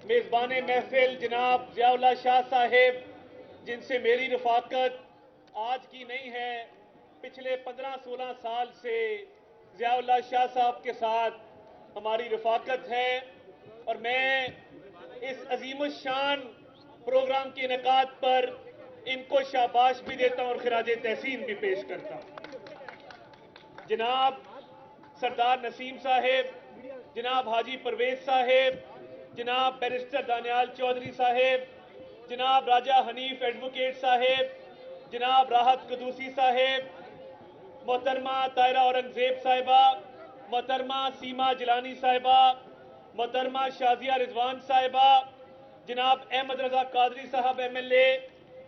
मेज़बान महफिल जनाब ज़ियाउल्लाह शाह साहेब, जिनसे मेरी रफाकत आज की नहीं है, पिछले 15-16 साल से ज़ियाउल्लाह शाह साहब के साथ हमारी रफाकत है और मैं इस अजीमुश्शान प्रोग्राम के इनेकाद पर इनको शाबाश भी देता हूं और खिराज तहसीन भी पेश करता हूं। जनाब सरदार नसीम साहेब, जनाब हाजी परवेज साहेब, जनाब बैरिस्टर दानियाल चौधरी साहेब, जनाब राजा हनीफ एडवोकेट साहेब, जनाब राहत कदूसी साहेब, मोहतरमा तायरा औरंगजेब साहिबा, मोहतरमा सीमा जिलानी साहिबा, मोहतरमा शाजिया रिजवान साहिबा, जनाब अहमद रजा कादरी साहब MLA,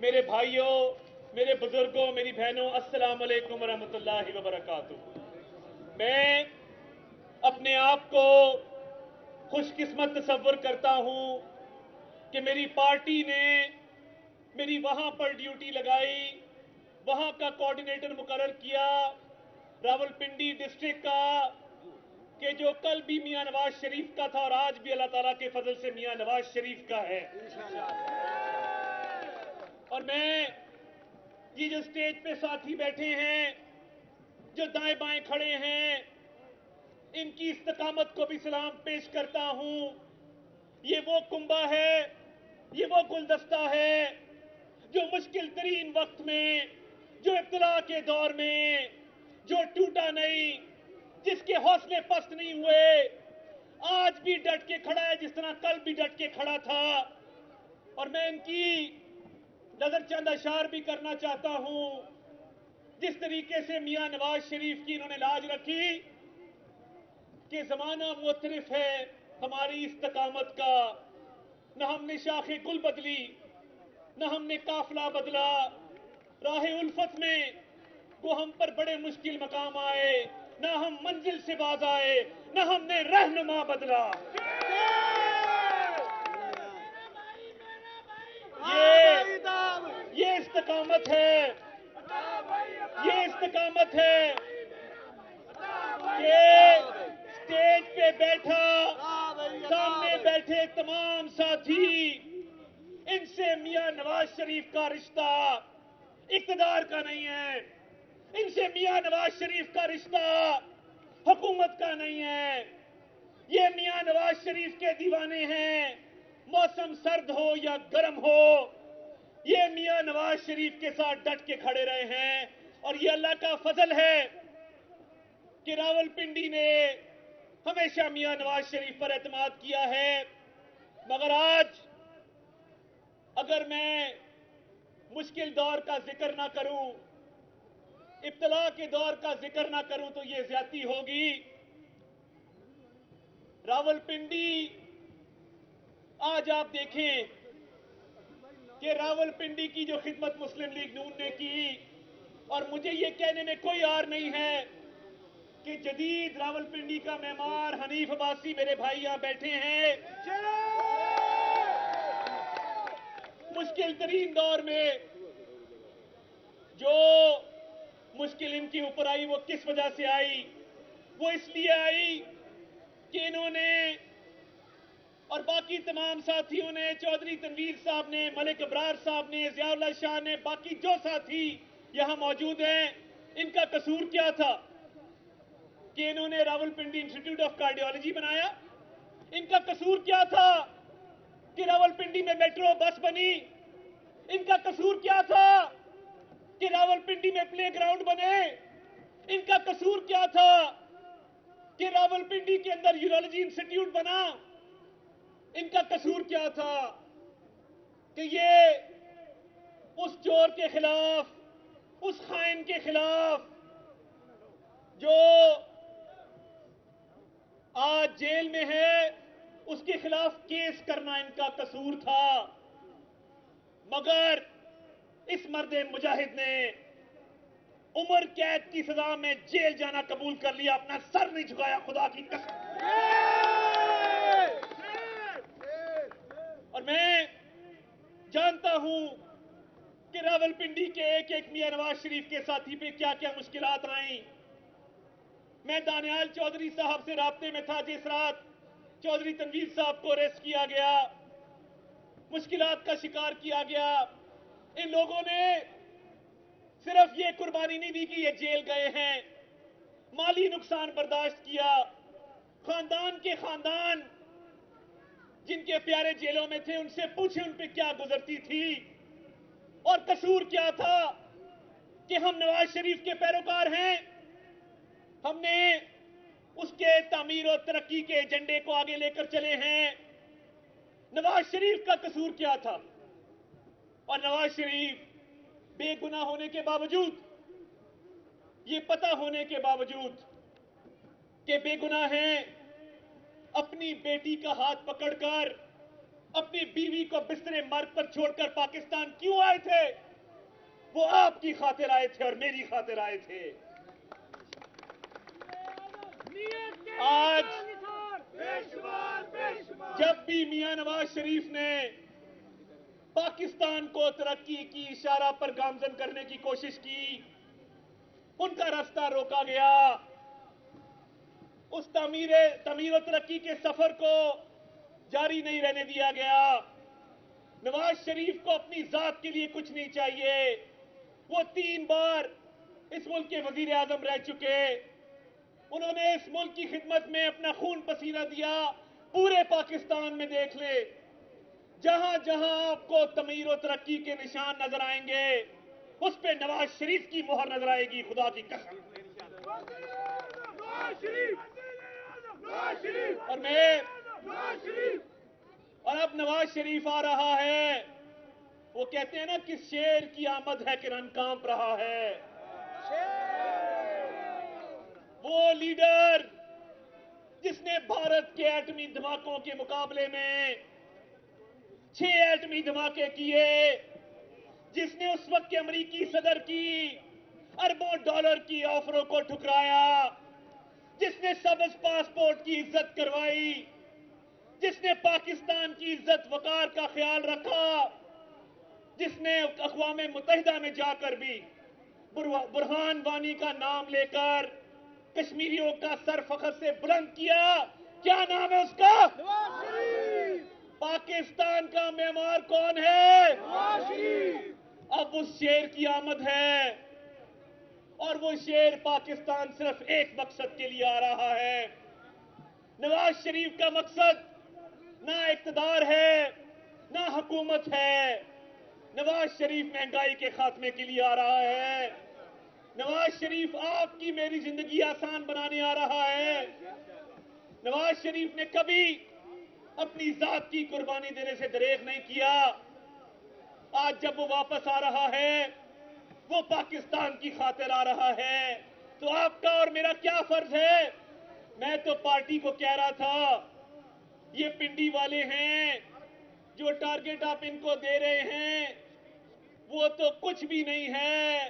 मेरे भाइयों, मेरे बुजुर्गों, मेरी बहनों, अस्सलाम वालेकुम वरहमतुल्लाहि वबरकातुहू। मैं अपने आप को खुशकिस्मत तसव्वुर करता हूं कि मेरी पार्टी ने मेरी वहां पर ड्यूटी लगाई, वहां का कोऑर्डिनेटर मुकर्रर किया, रावलपिंडी डिस्ट्रिक्ट का, कि जो कल भी मियां नवाज शरीफ का था और आज भी अल्लाह ताला के फजल से मियां नवाज शरीफ का है। और मैं ये जो स्टेज पे साथी बैठे हैं, जो दाएं बाएं खड़े हैं, इनकी इस्तकामत को भी सलाम पेश करता हूं। ये वो कुंबा है, ये वो गुलदस्ता है जो मुश्किल तरीन वक्त में, जो इब्तिला के दौर में, जो टूटा नहीं, जिसके हौसले पस्त नहीं हुए, आज भी डट के खड़ा है जिस तरह कल भी डट के खड़ा था। और मैं इनकी नजर चंद अशार भी करना चाहता हूं। जिस तरीके से मियां नवाज शरीफ की इन्होंने लाज रखी कि जमाना मुख्तलिफ है हमारी इस्तकामत का, न हमने शाखे गुल बदली, न हमने काफिला बदला, राह उल्फत में वो हम पर बड़े मुश्किल मकाम आए, न हम मंजिल से बाज आए, न हमने रहनुमा बदला। ये इस्तकामत है, ये इस्तकामत है कि स्टेज पे बैठा, सामने बैठे तमाम साथी, इनसे मियां नवाज शरीफ का रिश्ता इक़्तिदार का नहीं है, इनसे मियां नवाज शरीफ का रिश्ता हुकूमत का नहीं है। ये मियां नवाज शरीफ के दीवाने हैं, मौसम सर्द हो या गर्म हो, ये मियां नवाज शरीफ के साथ डट के खड़े रहे हैं। और ये अल्लाह का फजल है कि रावलपिंडी ने हमेशा मियां नवाज शरीफ पर एतमाद किया है। मगर आज अगर मैं मुश्किल दौर का जिक्र ना करूं, इब्तिला के दौर का जिक्र ना करूं तो ये ज्यादती होगी। रावलपिंडी आज आप देखें कि रावलपिंडी की जो खिदमत मुस्लिम लीग नून ने की, और मुझे ये कहने में कोई आर नहीं है कि जदीद रावलपिंडी का मेमार हनीफ अब्बासी मेरे भाई यहां बैठे हैं, मुश्किल तरीन दौर में जो मुश्किल इनके ऊपर आई वो किस वजह से आई? वो इसलिए आई कि इन्होंने और बाकी तमाम साथियों ने, चौधरी तनवीर साहब ने, मलिक अबरार साहब ने, ज़ियाउल्लाह शाह ने, बाकी जो साथी यहां मौजूद हैं, इनका कसूर क्या था कि इन्होंने रावलपिंडी इंस्टीट्यूट ऑफ कार्डियोलॉजी बनाया? इनका कसूर क्या था कि रावलपिंडी में मेट्रो बस बनी? इनका कसूर क्या था कि रावलपिंडी में प्ले ग्राउंड बने? इनका कसूर क्या था कि रावलपिंडी के अंदर यूरोलॉजी इंस्टीट्यूट बना? इनका कसूर क्या था कि ये उस चोर के खिलाफ, उस खाइन के खिलाफ जो आज जेल में है, उसके खिलाफ केस करना इनका कसूर था। मगर इस मर्दे मुजाहिद ने उम्र कैद की सजा में जेल जाना कबूल कर लिया, अपना सर नहीं झुकाया, खुदा की कसम। और मैं जानता हूं कि रावलपिंडी के एक एक मियां नवाज शरीफ के साथी पे क्या क्या मुश्किलात आई। मैं दानियाल चौधरी साहब से राब्ते में था जिस रात चौधरी तनवीर साहब को अरेस्ट किया गया। मुश्किलात का शिकार किया गया। इन लोगों ने सिर्फ ये कुर्बानी नहीं दी कि ये जेल गए हैं, माली नुकसान बर्दाश्त किया। खानदान के खानदान जिनके प्यारे जेलों में थे, उनसे पूछे उन पे क्या गुजरती थी और कसूर क्या था कि हम नवाज शरीफ के पैरोकार हैं। हमने उसके तामीर और तरक्की के एजेंडे को आगे लेकर चले हैं। नवाज शरीफ का कसूर क्या था? और नवाज शरीफ बेगुनाह होने के बावजूद, ये पता होने के बावजूद कि बेगुनाह हैं, अपनी बेटी का हाथ पकड़कर अपनी बीवी को बिस्तरे मर्ग पर छोड़कर पाकिस्तान क्यों आए थे? वो आपकी खातिर आए थे और मेरी खातिर आए थे। आज जब भी मियां नवाज शरीफ ने पाकिस्तान को तरक्की की इशारा पर गामजन करने की कोशिश की, उनका रास्ता रोका गया। उस तमीर और तरक्की के सफर को जारी नहीं रहने दिया गया। नवाज शरीफ को अपनी जात के लिए कुछ नहीं चाहिए। वो 3 बार इस मुल्क के वजीर आजम रह चुके। उन्होंने इस मुल्क की खिदमत में अपना खून पसीना दिया। पूरे पाकिस्तान में देख ले, जहां जहां आपको तमीर और तरक्की के निशान नजर आएंगे, उस पे नवाज शरीफ की मोहर नजर आएगी, खुदा की कसम। और अब नवाज शरीफ आ रहा है। वो कहते हैं ना कि शेर की आमद है कि रन कांप रहा है। वो लीडर जिसने भारत के एटमी धमाकों के मुकाबले में 6 एटमी धमाके किए, जिसने उस वक्त के अमरीकी सदर की अरबों डॉलर की ऑफरों को ठुकराया, जिसने सबज पासपोर्ट की इज्जत करवाई, जिसने पाकिस्तान की इज्जत वकार का ख्याल रखा, जिसने अक़वाम मुत्तहिदा में जाकर भी बुरहान वानी का नाम लेकर कश्मीरियों का सर फखर से बुलंद किया। क्या नाम है उसका? पाकिस्तान का मेमार कौन है? अब उस शेर की आमद है और वो शेर पाकिस्तान सिर्फ एक मकसद के लिए आ रहा है। नवाज शरीफ का मकसद ना इक़्तिदार है, ना हुकूमत है। नवाज शरीफ महंगाई के खात्मे के लिए आ रहा है। नवाज शरीफ आपकी मेरी जिंदगी आसान बनाने आ रहा है। नवाज शरीफ ने कभी अपनी जात की कुर्बानी देने से दरेग नहीं किया। आज जब वो वापस आ रहा है, वो पाकिस्तान की खातिर आ रहा है। तो आपका और मेरा क्या फर्ज है? मैं तो पार्टी को कह रहा था, ये पिंडी वाले हैं, जो टारगेट आप इनको दे रहे हैं, वो तो कुछ भी नहीं है।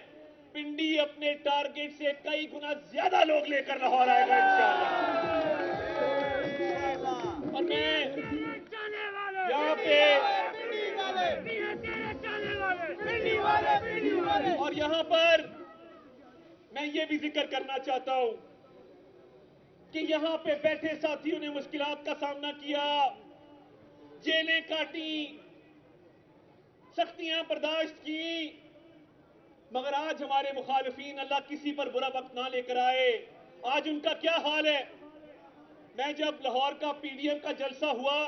पिंडी अपने टारगेट से कई गुना ज्यादा लोग लेकर लाहौर आएगा इंशाअल्लाह। और मैं यहाँ पे और यहाँ पर मैं ये भी जिक्र करना चाहता हूं कि यहाँ पे बैठे साथियों ने मुश्किलात का सामना किया, जेलें काटी, सख्तियां बर्दाश्त की, मगर आज हमारे मुखालिफीन, अल्लाह किसी पर बुरा वक्त ना लेकर आए, आज उनका क्या हाल है। मैं जब लाहौर का पीडीएम का जलसा हुआ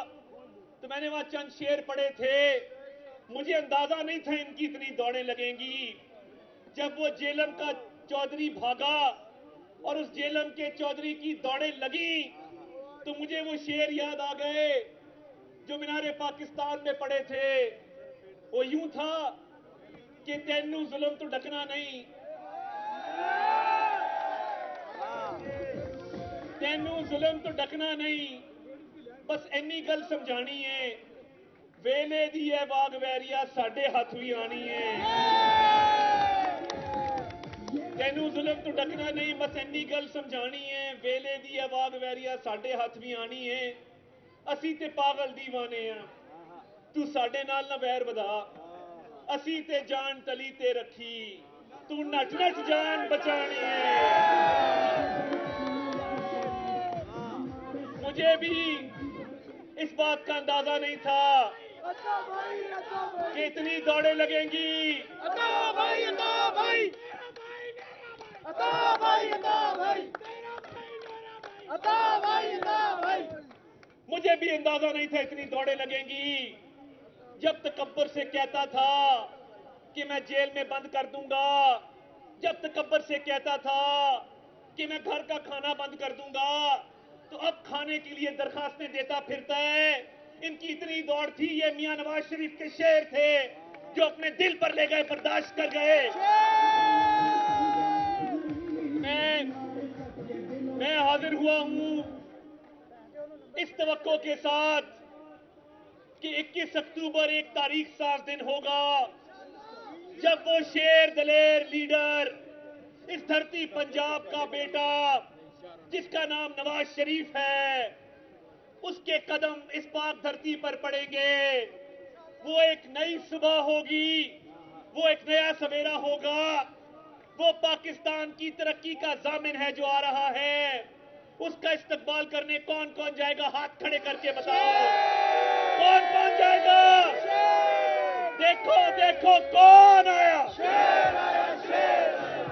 तो मैंने वहां चंद शेर पढ़े थे। मुझे अंदाजा नहीं था इनकी इतनी दौड़ें लगेंगी। जब वो जेलम का चौधरी भागा और उस जेलम के चौधरी की दौड़ें लगी तो मुझे वो शेर याद आ गए जो मीनारे पाकिस्तान में पड़े थे। वो यूं था कि तैनू जुल्म तो ढकना नहीं, तैनू जुल्म तो ढकना नहीं, बस इन्नी गल समझानी है, वेले दी है वाग वैरिया साडे हाथ भी आनी है। तैनू जुल्म तो ढकना नहीं, बस इन्नी गल समझानी है, वेले दी है वाग वैरिया साडे हाथ भी आनी है। असी ते पागल दीवाने आ, तू साडे नाल ना वैर वधा, असी ते जान तली ते रखी, तू नट नट जान बचानी है। मुझे भी इस बात का अंदाजा नहीं था कितनी दौड़ें लगेंगी? मुझे भी अंदाजा नहीं था इतनी दौड़ें लगेंगी। जब तकब्बर से कहता था कि मैं जेल में बंद कर दूंगा, जब तकब्बर से कहता था कि मैं घर का खाना बंद कर दूंगा, तो अब खाने के लिए दरखास्तें देता फिरता है। इनकी इतनी दौड़ थी, ये मियां नवाज शरीफ के शेर थे जो अपने दिल पर ले गए, बर्दाश्त कर गए। मैं हाजिर हुआ हूं इस तवक्को के साथ कि 21 अक्टूबर एक तारीख साज दिन होगा जब वो शेर दलेर लीडर, इस धरती पंजाब का बेटा जिसका नाम नवाज शरीफ है, उसके कदम इस पाक धरती पर पड़ेंगे। वो एक नई सुबह होगी, वो एक नया सवेरा होगा, वो पाकिस्तान की तरक्की का जामिन है जो आ रहा है। उसका इस्तकबाल करने कौन कौन जाएगा? हाथ खड़े करके बताओ, कौन कौन जाएगा? देखो देखो कौन आया,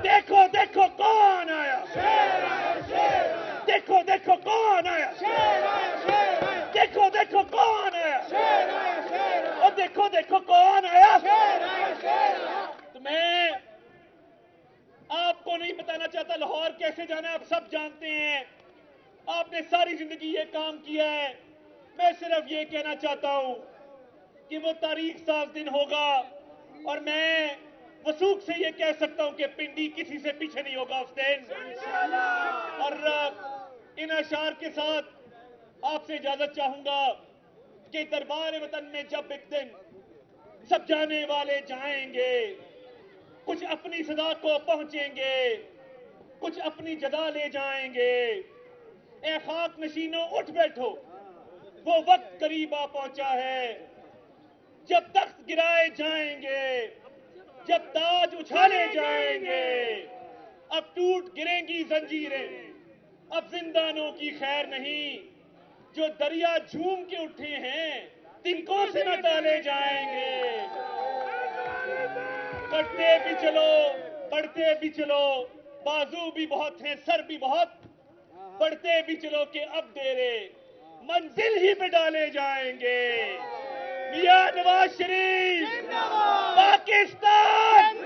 देखो देखो कौन आया, देखो देखो कौन आया, देखो देखो कौन आया, और देखो देखो कौन आया। तो मैं आपको नहीं बताना चाहता लाहौर कैसे जाना है, आप सब जानते हैं। आपने सारी जिंदगी ये काम किया है। मैं सिर्फ ये कहना चाहता हूं कि वो तारीख साज दिन होगा, और मैं वसूख से ये कह सकता हूं कि पिंडी किसी से पीछे नहीं होगा उस दिन। और इन अशार के साथ आपसे इजाजत चाहूंगा कि दरबार वतन में जब एक दिन सब जाने वाले जाएंगे, कुछ अपनी सदा को पहुंचेंगे, कुछ अपनी जगह ले जाएंगे। ए खाक नशीनों उठ बैठो, वो वक्त करीब आ पहुंचा है जब तख्त गिराए जाएंगे, जब ताज उछाले जाएंगे। अब टूट गिरेंगी जंजीरें, अब जिंदानों की खैर नहीं। जो दरिया झूम के उठे हैं तिनकों से न टाले जाएंगे। बढ़ते भी चलो, बढ़ते भी चलो, बाजू भी बहुत हैं, सर भी बहुत। बढ़ते भी चलो कि अब डेरे मंजिल ही पे डाले जाएंगे। मियां नवाज शरीफ, पाकिस्तान।